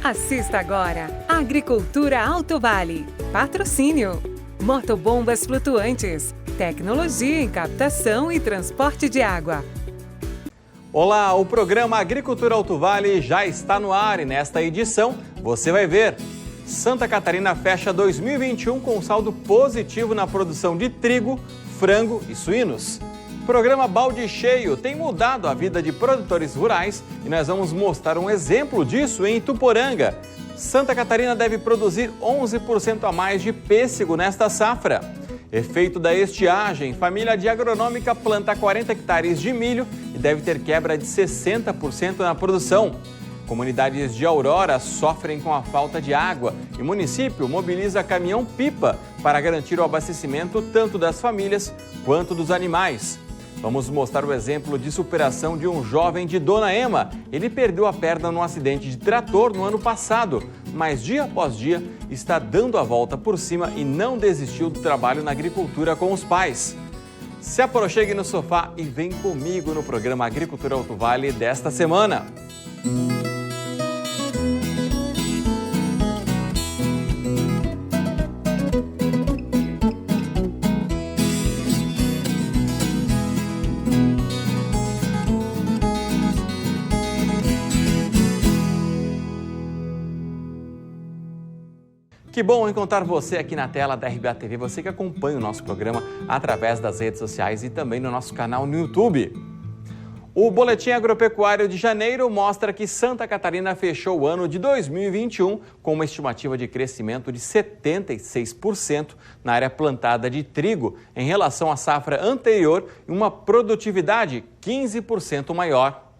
Assista agora Agricultura Alto Vale. Patrocínio. Motobombas flutuantes. Tecnologia em captação e transporte de água. Olá, o programa Agricultura Alto Vale já está no ar e nesta edição você vai ver. Santa Catarina fecha 2021 com saldo positivo na produção de trigo, frango e suínos. O programa Balde Cheio tem mudado a vida de produtores rurais e nós vamos mostrar um exemplo disso em Ituporanga. Santa Catarina deve produzir 11% a mais de pêssego nesta safra. Efeito da estiagem, família de agronômica planta 40 hectares de milho e deve ter quebra de 60% na produção. Comunidades de Aurora sofrem com a falta de água e o município mobiliza caminhão-pipa para garantir o abastecimento tanto das famílias quanto dos animais. Vamos mostrar o exemplo de superação de um jovem de Dona Ema. Ele perdeu a perna num acidente de trator no ano passado, mas dia após dia está dando a volta por cima e não desistiu do trabalho na agricultura com os pais. Se aproxime no sofá e vem comigo no programa Agricultura Alto Vale desta semana. Que bom encontrar você aqui na tela da RBA TV, você que acompanha o nosso programa através das redes sociais e também no nosso canal no YouTube. O Boletim Agropecuário de janeiro mostra que Santa Catarina fechou o ano de 2021 com uma estimativa de crescimento de 76% na área plantada de trigo em relação à safra anterior e uma produtividade 15% maior.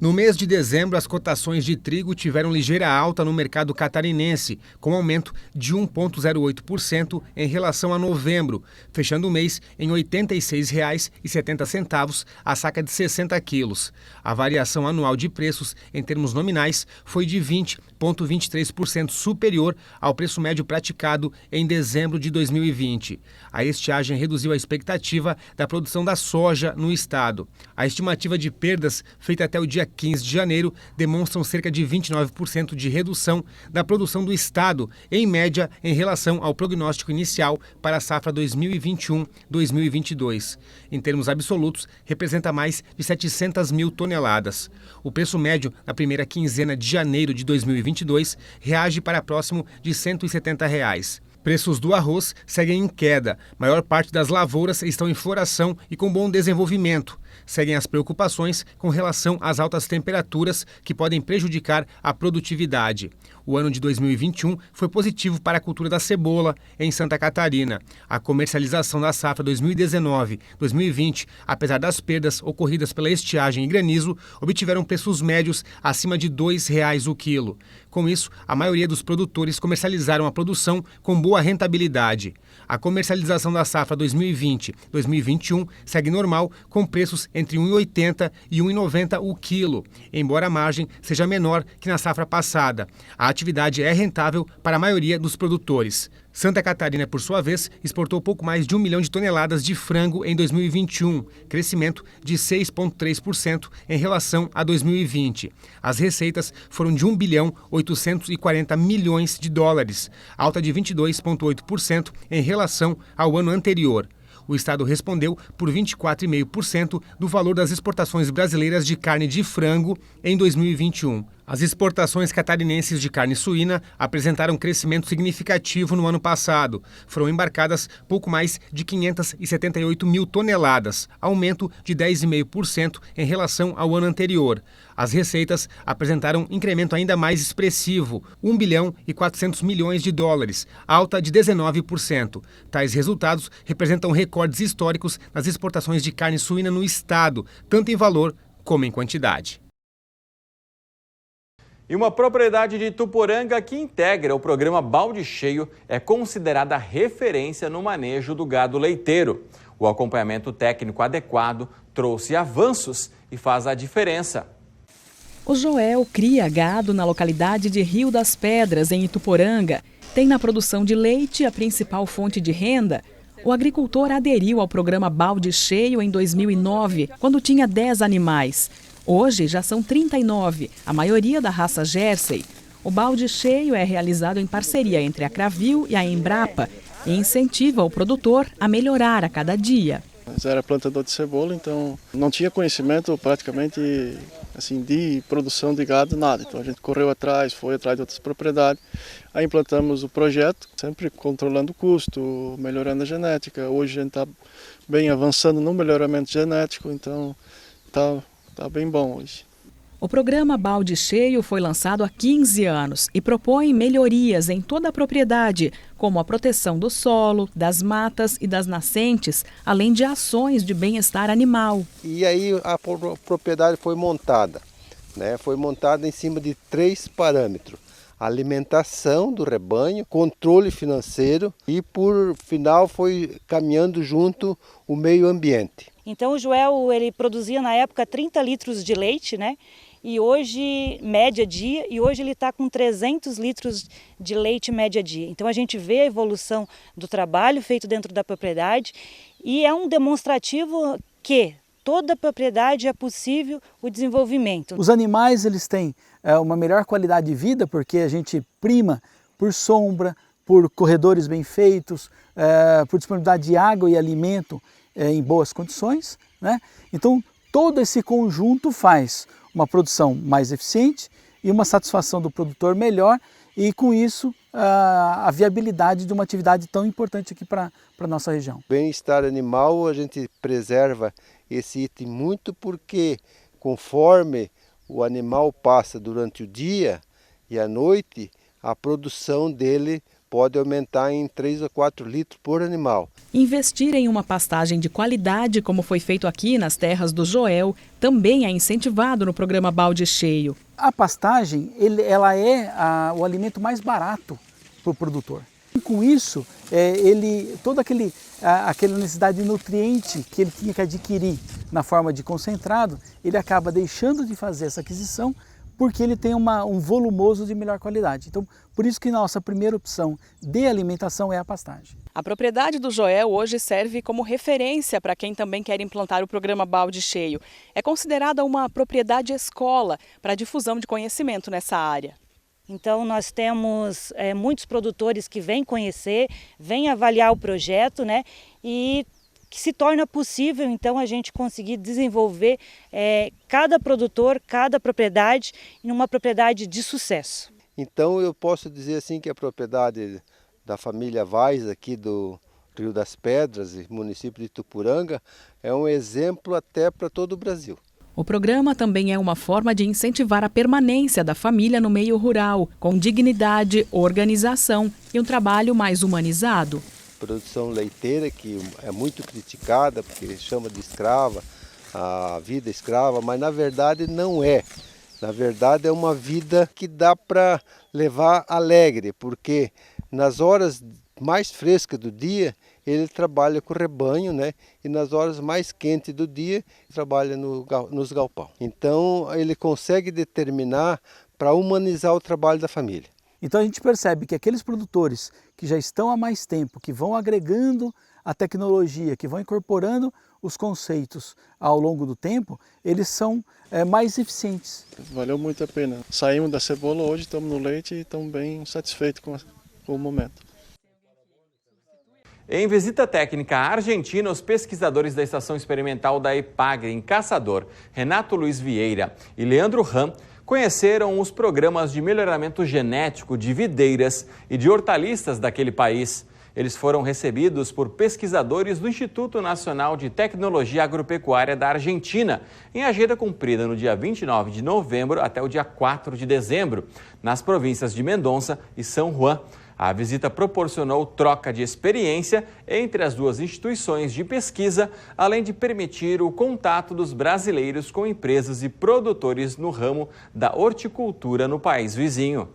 No mês de dezembro, as cotações de trigo tiveram ligeira alta no mercado catarinense, com aumento de 1,08% em relação a novembro, fechando o mês em R$ 86,70 a saca de 60 quilos. A variação anual de preços, em termos nominais, foi de 20,23% superior ao preço médio praticado em dezembro de 2020. A estiagem reduziu a expectativa da produção da soja no estado. A estimativa de perdas, feita até o dia 15 de janeiro, demonstram cerca de 29% de redução da produção do estado, em média, em relação ao prognóstico inicial para a safra 2021-2022. Em termos absolutos, representa mais de 700 mil toneladas. O preço médio na primeira quinzena de janeiro de 2022 reage para próximo de R$ 170. Preços do arroz seguem em queda. Maior parte das lavouras estão em floração e com bom desenvolvimento. Seguem as preocupações com relação às altas temperaturas que podem prejudicar a produtividade. O ano de 2021 foi positivo para a cultura da cebola em Santa Catarina. A comercialização da safra 2019-2020, apesar das perdas ocorridas pela estiagem e granizo, obtiveram preços médios acima de R$ 2,00 o quilo. Com isso, a maioria dos produtores comercializaram a produção com boa rentabilidade. A comercialização da safra 2020-2021 segue normal, com preços entre R$ 1,80 e R$ 1,90 o quilo, embora a margem seja menor que na safra passada. A atividade é rentável para a maioria dos produtores. Santa Catarina, por sua vez, exportou pouco mais de 1 milhão de toneladas de frango em 2021, crescimento de 6,3% em relação a 2020. As receitas foram de 1 bilhão 840 milhões de dólares, alta de 22,8% em relação ao ano anterior. O estado respondeu por 24,5% do valor das exportações brasileiras de carne de frango em 2021. As exportações catarinenses de carne suína apresentaram crescimento significativo no ano passado. Foram embarcadas pouco mais de 578 mil toneladas, aumento de 10,5% em relação ao ano anterior. As receitas apresentaram incremento ainda mais expressivo, 1 bilhão e 400 milhões de dólares, alta de 19%. Tais resultados representam recordes históricos nas exportações de carne suína no estado, tanto em valor como em quantidade. E uma propriedade de Ituporanga que integra o programa Balde Cheio é considerada referência no manejo do gado leiteiro. O acompanhamento técnico adequado trouxe avanços e faz a diferença. O Joel cria gado na localidade de Rio das Pedras, em Ituporanga. Tem na produção de leite a principal fonte de renda. O agricultor aderiu ao programa Balde Cheio em 2009, quando tinha 10 animais. Hoje já são 39, a maioria da raça Jersey. O balde cheio é realizado em parceria entre a Cravil e a Embrapa e incentiva o produtor a melhorar a cada dia. Mas era plantador de cebola, então não tinha conhecimento praticamente assim de produção de gado, nada. Então a gente correu atrás, foi atrás de outras propriedades. Aí implantamos o projeto, sempre controlando o custo, melhorando a genética. Hoje a gente está bem avançando no melhoramento genético, então tá bem bom hoje. O programa Balde Cheio foi lançado há 15 anos e propõe melhorias em toda a propriedade, como a proteção do solo, das matas e das nascentes, além de ações de bem-estar animal. E aí a propriedade foi montada, né? Foi montada em cima de 3 parâmetros: alimentação do rebanho, controle financeiro e, por final, foi caminhando junto o meio ambiente. Então o Joel, ele produzia na época 30 litros de leite, né? E hoje, média dia, e hoje ele está com 300 litros de leite média dia. Então a gente vê a evolução do trabalho feito dentro da propriedade e é um demonstrativo que toda propriedade é possível o desenvolvimento. Os animais, eles têm uma melhor qualidade de vida porque a gente prima por sombra, por corredores bem feitos, por disponibilidade de água e alimento em boas condições, né? Então todo esse conjunto faz uma produção mais eficiente e uma satisfação do produtor melhor e, com isso, a viabilidade de uma atividade tão importante aqui para a nossa região. Bem-estar animal, a gente preserva esse item muito porque, conforme o animal passa durante o dia e a noite, a produção dele pode aumentar em 3 a 4 litros por animal. Investir em uma pastagem de qualidade, como foi feito aqui nas terras do Joel, também é incentivado no programa Balde Cheio. A pastagem, ela é o alimento mais barato para o produtor. E com isso, toda aquela necessidade de nutriente que ele tinha que adquirir na forma de concentrado, ele acaba deixando de fazer essa aquisição porque ele tem um volumoso de melhor qualidade. Então, por isso que nossa primeira opção de alimentação é a pastagem. A propriedade do Joel hoje serve como referência para quem também quer implantar o programa Balde Cheio. É considerada uma propriedade escola para a difusão de conhecimento nessa área. Então nós temos muitos produtores que vêm conhecer, vêm avaliar o projeto, né? E que se torna possível, então, a gente conseguir desenvolver cada produtor, cada propriedade em uma propriedade de sucesso. Então eu posso dizer assim que a propriedade da família Vaz aqui do Rio das Pedras, município de Ituporanga, é um exemplo até para todo o Brasil. O programa também é uma forma de incentivar a permanência da família no meio rural, com dignidade, organização e um trabalho mais humanizado. Produção leiteira, que é muito criticada porque chama de escrava, a vida escrava, mas na verdade não é. Na verdade é uma vida que dá para levar alegre, porque nas horas mais frescas do dia ele trabalha com o rebanho, né? E nas horas mais quentes do dia ele trabalha nos galpão. Então ele consegue determinar para humanizar o trabalho da família. Então a gente percebe que aqueles produtores que já estão há mais tempo, que vão agregando a tecnologia, que vão incorporando os conceitos ao longo do tempo, eles são mais eficientes. Valeu muito a pena. Saímos da cebola, hoje estamos no leite e estamos bem satisfeitos com o momento. Em visita técnica à Argentina, os pesquisadores da Estação Experimental da EPAGRE, em Caçador, Renato Luiz Vieira e Leandro Ram, conheceram os programas de melhoramento genético de videiras e de hortaliças daquele país. Eles foram recebidos por pesquisadores do Instituto Nacional de Tecnologia Agropecuária da Argentina, em agenda cumprida no dia 29 de novembro até o dia 4 de dezembro, nas províncias de Mendonça e São Juan. A visita proporcionou troca de experiência entre as duas instituições de pesquisa, além de permitir o contato dos brasileiros com empresas e produtores no ramo da horticultura no país vizinho.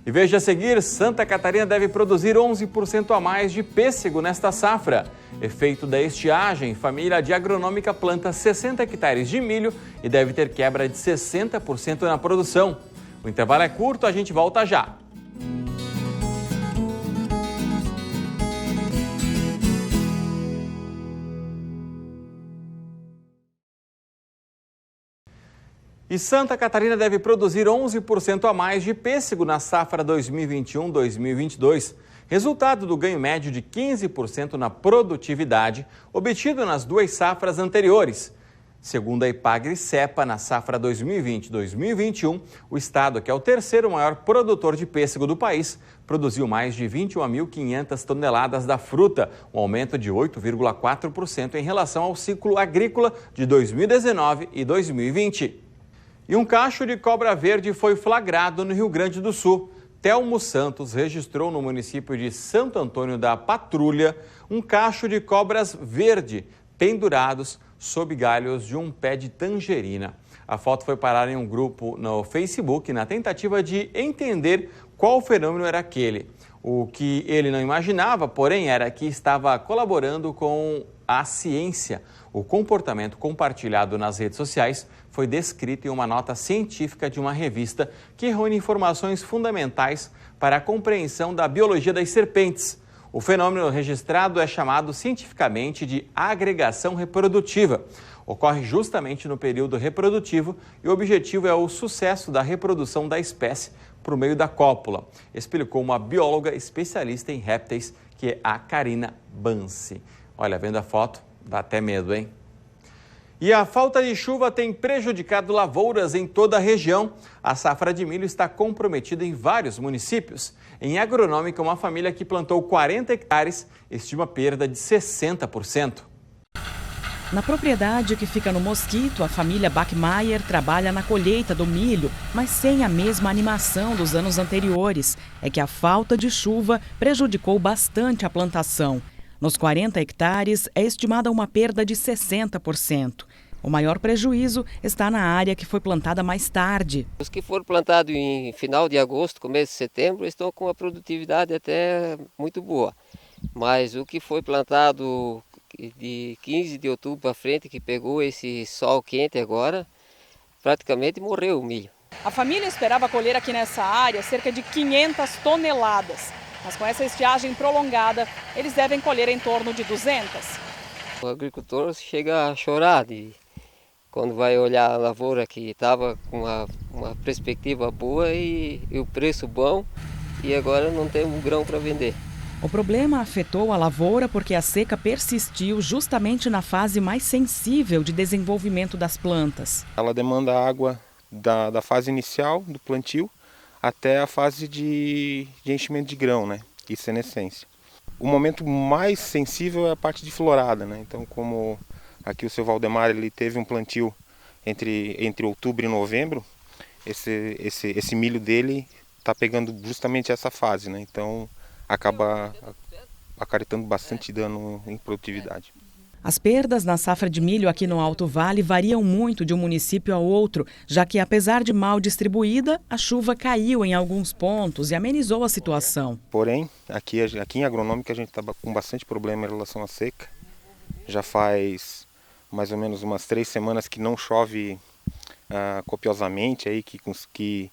E veja a seguir, Santa Catarina deve produzir 11% a mais de pêssego nesta safra. Efeito da estiagem, família de agronômica planta 60 hectares de milho e deve ter quebra de 60% na produção. O intervalo é curto, a gente volta já. E Santa Catarina deve produzir 11% a mais de pêssego na safra 2021-2022, resultado do ganho médio de 15% na produtividade obtido nas 2 safras anteriores. Segundo a Epagri-Cepa, na safra 2020-2021, o estado, que é o 3º maior produtor de pêssego do país, produziu mais de 21.500 toneladas da fruta, um aumento de 8,4% em relação ao ciclo agrícola de 2019 e 2020. E um cacho de cobra verde foi flagrado no Rio Grande do Sul. Telmo Santos registrou no município de Santo Antônio da Patrulha um cacho de cobras verde pendurados sob galhos de um pé de tangerina. A foto foi parar em um grupo no Facebook na tentativa de entender qual fenômeno era aquele. O que ele não imaginava, porém, era que estava colaborando com a ciência. O comportamento compartilhado nas redes sociais foi descrito em uma nota científica de uma revista que reúne informações fundamentais para a compreensão da biologia das serpentes. O fenômeno registrado é chamado cientificamente de agregação reprodutiva. Ocorre justamente no período reprodutivo e o objetivo é o sucesso da reprodução da espécie por meio da cópula, explicou uma bióloga especialista em répteis, que é a Karina Bansi. Olha, vendo a foto, dá até medo, hein? E a falta de chuva tem prejudicado lavouras em toda a região. A safra de milho está comprometida em vários municípios. Em Agronômica, uma família que plantou 40 hectares estima perda de 60%. Na propriedade que fica no Mosquito, a família Bachmeier trabalha na colheita do milho, mas sem a mesma animação dos anos anteriores. É que a falta de chuva prejudicou bastante a plantação. Nos 40 hectares, é estimada uma perda de 60%. O maior prejuízo está na área que foi plantada mais tarde. Os que foram plantados em final de agosto, começo de setembro, estão com uma produtividade até muito boa. Mas o que foi plantado de 15 de outubro para frente, que pegou esse sol quente agora, praticamente morreu o milho. A família esperava colher aqui nessa área cerca de 500 toneladas. Mas com essa estiagem prolongada, eles devem colher em torno de 200. O agricultor chega a chorar quando vai olhar a lavoura que estava com uma perspectiva boa e o preço bom, e agora não tem um grão para vender. O problema afetou a lavoura porque a seca persistiu justamente na fase mais sensível de desenvolvimento das plantas. Ela demanda água da fase inicial do plantio até a fase de enchimento de grão, né, e senescência. O momento mais sensível é a parte de florada, né? Então, como aqui o seu Valdemar ele teve um plantio entre outubro e novembro, esse milho dele está pegando justamente essa fase, né? Então acaba acarretando bastante dano em produtividade. As perdas na safra de milho aqui no Alto Vale variam muito de um município ao outro, já que, apesar de mal distribuída, a chuva caiu em alguns pontos e amenizou a situação. Porém, aqui em Agronômica a gente está com bastante problema em relação à seca. Já faz mais ou menos umas 3 semanas que não chove copiosamente, aí, que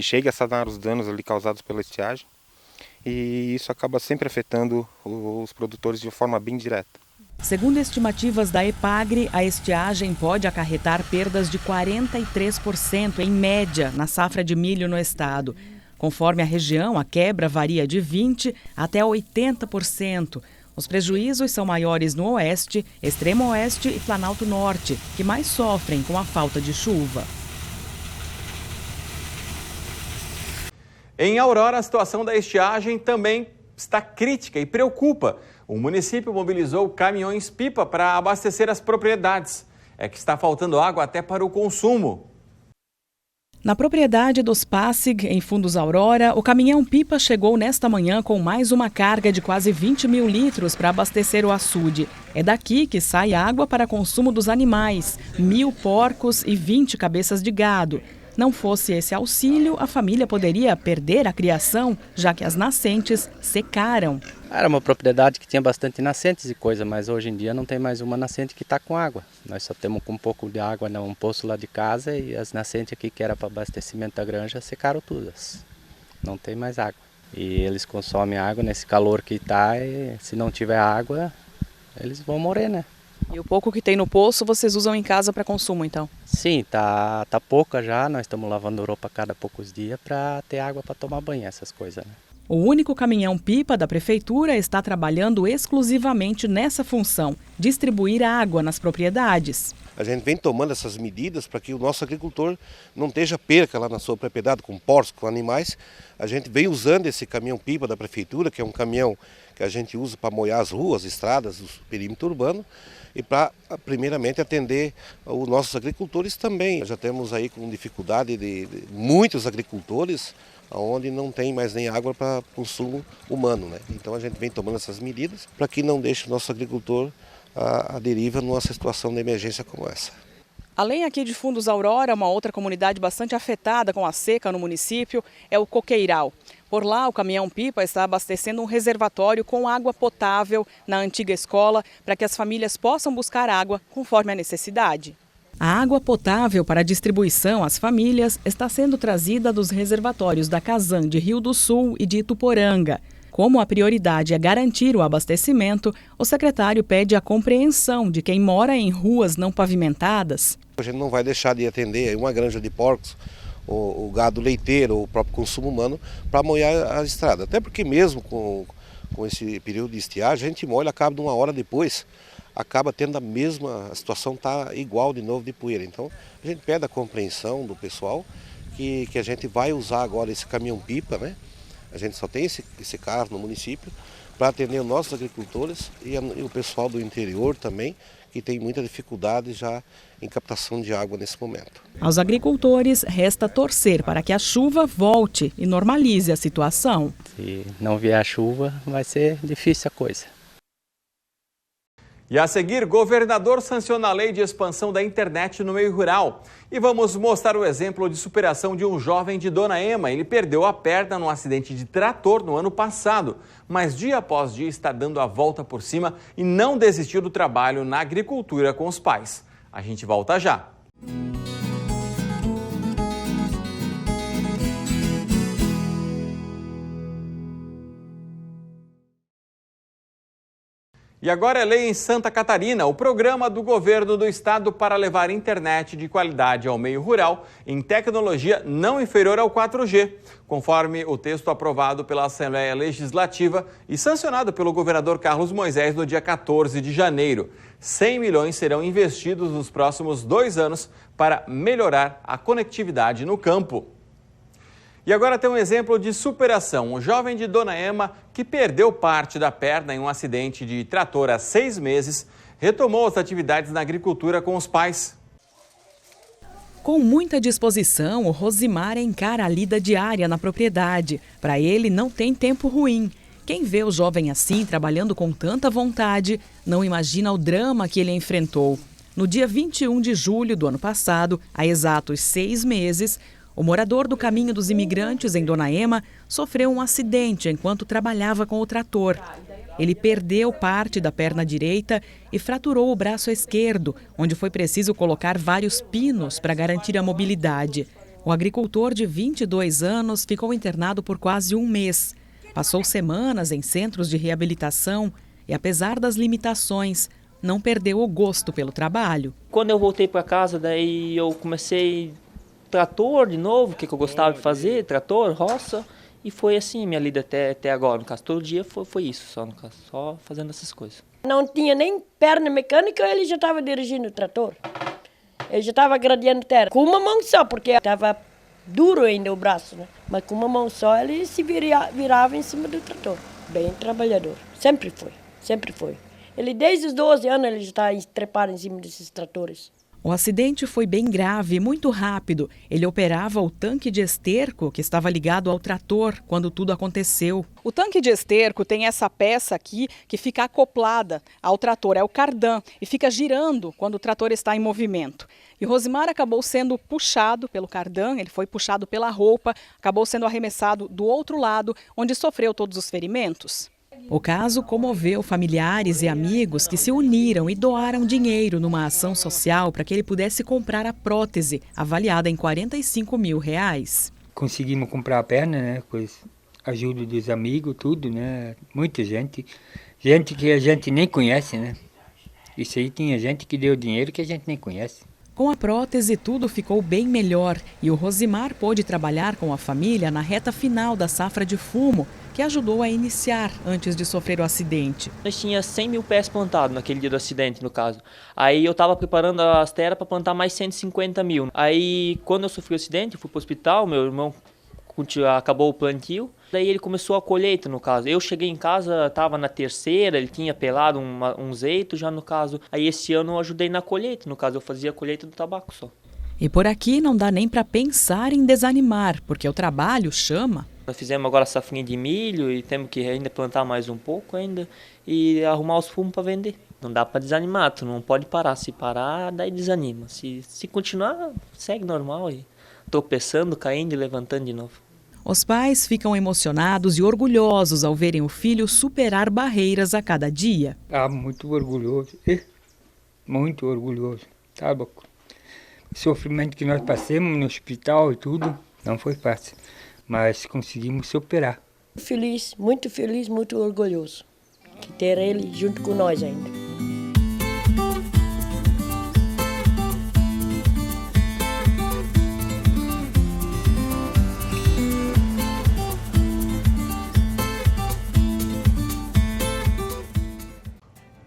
chega a sanar os danos ali causados pela estiagem. E isso acaba sempre afetando os produtores de forma bem direta. Segundo estimativas da Epagri, a estiagem pode acarretar perdas de 43% em média na safra de milho no estado. Conforme a região, a quebra varia de 20% até 80%. Os prejuízos são maiores no oeste, extremo oeste e Planalto Norte, que mais sofrem com a falta de chuva. Em Aurora, a situação da estiagem também está crítica e preocupa. O município mobilizou caminhões-pipa para abastecer as propriedades. É que está faltando água até para o consumo. Na propriedade dos Passig, em Fundos Aurora, o caminhão-pipa chegou nesta manhã com mais uma carga de quase 20 mil litros para abastecer o açude. É daqui que sai água para consumo dos animais, 1.000 porcos e 20 cabeças de gado. Não fosse esse auxílio, a família poderia perder a criação, já que as nascentes secaram. Era uma propriedade que tinha bastante nascentes e coisa, mas hoje em dia não tem mais uma nascente que está com água. Nós só temos com um pouco de água num poço lá de casa e as nascentes aqui que era para abastecimento da granja secaram todas. Não tem mais água. E eles consomem água nesse calor que está e se não tiver água, eles vão morrer, né? E o pouco que tem no poço vocês usam em casa para consumo, então? Sim, tá pouca já, nós estamos lavando roupa a cada poucos dias para ter água para tomar banho, essas coisas, né? O único caminhão-pipa da prefeitura está trabalhando exclusivamente nessa função, distribuir água nas propriedades. A gente vem tomando essas medidas para que o nosso agricultor não esteja perca lá na sua propriedade com porcos, com animais. A gente vem usando esse caminhão-pipa da prefeitura, que é um caminhão que a gente usa para molhar as ruas, estradas, o perímetro urbano, e para, primeiramente, atender os nossos agricultores também. Já temos aí com dificuldade de muitos agricultores, onde não tem mais nem água para consumo humano, né? Então a gente vem tomando essas medidas para que não deixe o nosso agricultor à deriva numa situação de emergência como essa. Além aqui de Fundos Aurora, uma outra comunidade bastante afetada com a seca no município é o Coqueiral. Por lá, o caminhão-pipa está abastecendo um reservatório com água potável na antiga escola para que as famílias possam buscar água conforme a necessidade. A água potável para distribuição às famílias está sendo trazida dos reservatórios da Casan de Rio do Sul e de Ituporanga. Como a prioridade é garantir o abastecimento, o secretário pede a compreensão de quem mora em ruas não pavimentadas. A gente não vai deixar de atender uma granja de porcos, o gado leiteiro, ou o próprio consumo humano, para molhar a estrada. Até porque mesmo com esse período de estiagem, a gente molha, acaba de uma hora depois, acaba tendo a mesma, a situação está igual de novo de poeira. Então a gente pede a compreensão do pessoal que a gente vai usar agora esse caminhão-pipa, né? A gente só tem esse carro no município para atender os nossos agricultores e o pessoal do interior também, que tem muita dificuldade já em captação de água nesse momento. Aos agricultores resta torcer para que a chuva volte e normalize a situação. Se não vier a chuva, vai ser difícil a coisa. E a seguir, governador sanciona a lei de expansão da internet no meio rural. E vamos mostrar o exemplo de superação de um jovem de Dona Ema. Ele perdeu a perna num acidente de trator no ano passado, mas dia após dia está dando a volta por cima e não desistiu do trabalho na agricultura com os pais. A gente volta já. E agora é lei em Santa Catarina, o programa do governo do estado para levar internet de qualidade ao meio rural em tecnologia não inferior ao 4G, conforme o texto aprovado pela Assembleia Legislativa e sancionado pelo governador Carlos Moisés no dia 14 de janeiro. 100 milhões serão investidos nos próximos 2 anos para melhorar a conectividade no campo. E agora tem um exemplo de superação. Um jovem de Dona Ema, que perdeu parte da perna em um acidente de trator há 6 meses, retomou as atividades na agricultura com os pais. Com muita disposição, o Rosimar encara a lida diária na propriedade. Para ele, não tem tempo ruim. Quem vê o jovem assim, trabalhando com tanta vontade, não imagina o drama que ele enfrentou. No dia 21 de julho do ano passado, há exatos 6 meses, o morador do Caminho dos Imigrantes, em Dona Ema, sofreu um acidente enquanto trabalhava com o trator. Ele perdeu parte da perna direita e fraturou o braço esquerdo, onde foi preciso colocar vários pinos para garantir a mobilidade. O agricultor de 22 anos ficou internado por quase 1 mês. Passou semanas em centros de reabilitação e, apesar das limitações, não perdeu o gosto pelo trabalho. Quando eu voltei para casa, daí eu comecei trator de novo, que eu gostava de fazer, trator, roça, e foi assim minha lida até agora, no caso, todo dia foi isso, só no caso, só fazendo essas coisas. Não tinha nem perna mecânica, ele já estava dirigindo o trator, ele já estava gradeando terra, com uma mão só, porque estava duro ainda o braço, né? Mas com uma mão só ele se virava em cima do trator, bem trabalhador, sempre foi. Ele desde os 12 anos ele já está trepado em cima desses tratores. O acidente foi bem grave e muito rápido. Ele operava o tanque de esterco que estava ligado ao trator quando tudo aconteceu. O tanque de esterco tem essa peça aqui que fica acoplada ao trator, é o cardan, e fica girando quando o trator está em movimento. E Rosimar acabou sendo puxado pelo cardan, ele foi puxado pela roupa, acabou sendo arremessado do outro lado, onde sofreu todos os ferimentos. O caso comoveu familiares e amigos que se uniram e doaram dinheiro numa ação social para que ele pudesse comprar a prótese, avaliada em R$45 mil. Conseguimos comprar a perna, né, com a ajuda dos amigos, tudo, né, muita gente que a gente nem conhece, né. Isso aí tinha gente que deu dinheiro que a gente nem conhece. Com a prótese, tudo ficou bem melhor e o Rosimar pôde trabalhar com a família na reta final da safra de fumo, que ajudou a iniciar antes de sofrer o acidente. Nós tinha 100 mil pés plantados naquele dia do acidente, no caso. Aí eu estava preparando as terras para plantar mais 150 mil. Aí, quando eu sofri o acidente, eu fui para o hospital, meu irmão acabou o plantio. Daí ele começou a colheita, no caso. Eu cheguei em casa, estava na terceira, ele tinha pelado um zeito já, no caso. Aí esse ano eu ajudei na colheita, no caso eu fazia a colheita do tabaco só. E por aqui não dá nem para pensar em desanimar, porque o trabalho chama. Nós fizemos agora a safrinha de milho e temos que ainda plantar mais um pouco ainda e arrumar os fumos para vender. Não dá para desanimar, tu não pode parar. Se parar, daí desanima. Se continuar, segue normal e tropeçando, caindo e levantando de novo. Os pais ficam emocionados e orgulhosos ao verem o filho superar barreiras a cada dia. Muito orgulhoso, muito orgulhoso, sabe? O sofrimento que nós passamos no hospital e tudo, não foi fácil, mas conseguimos superar. Feliz, muito orgulhoso de ter ele junto com nós ainda.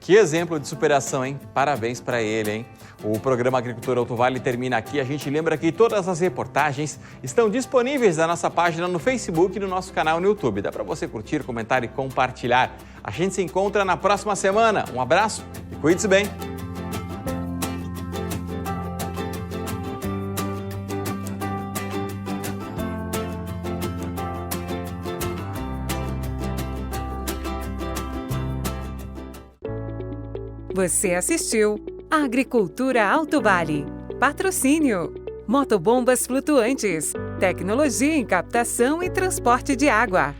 Que exemplo de superação, hein? Parabéns para ele, hein? O programa Agricultura Alto Vale termina aqui. A gente lembra que todas as reportagens estão disponíveis na nossa página no Facebook e no nosso canal no YouTube. Dá para você curtir, comentar e compartilhar. A gente se encontra na próxima semana. Um abraço e cuide-se bem! Você assistiu a Agricultura Alto Vale. Patrocínio: Motobombas flutuantes. Tecnologia em captação e transporte de água.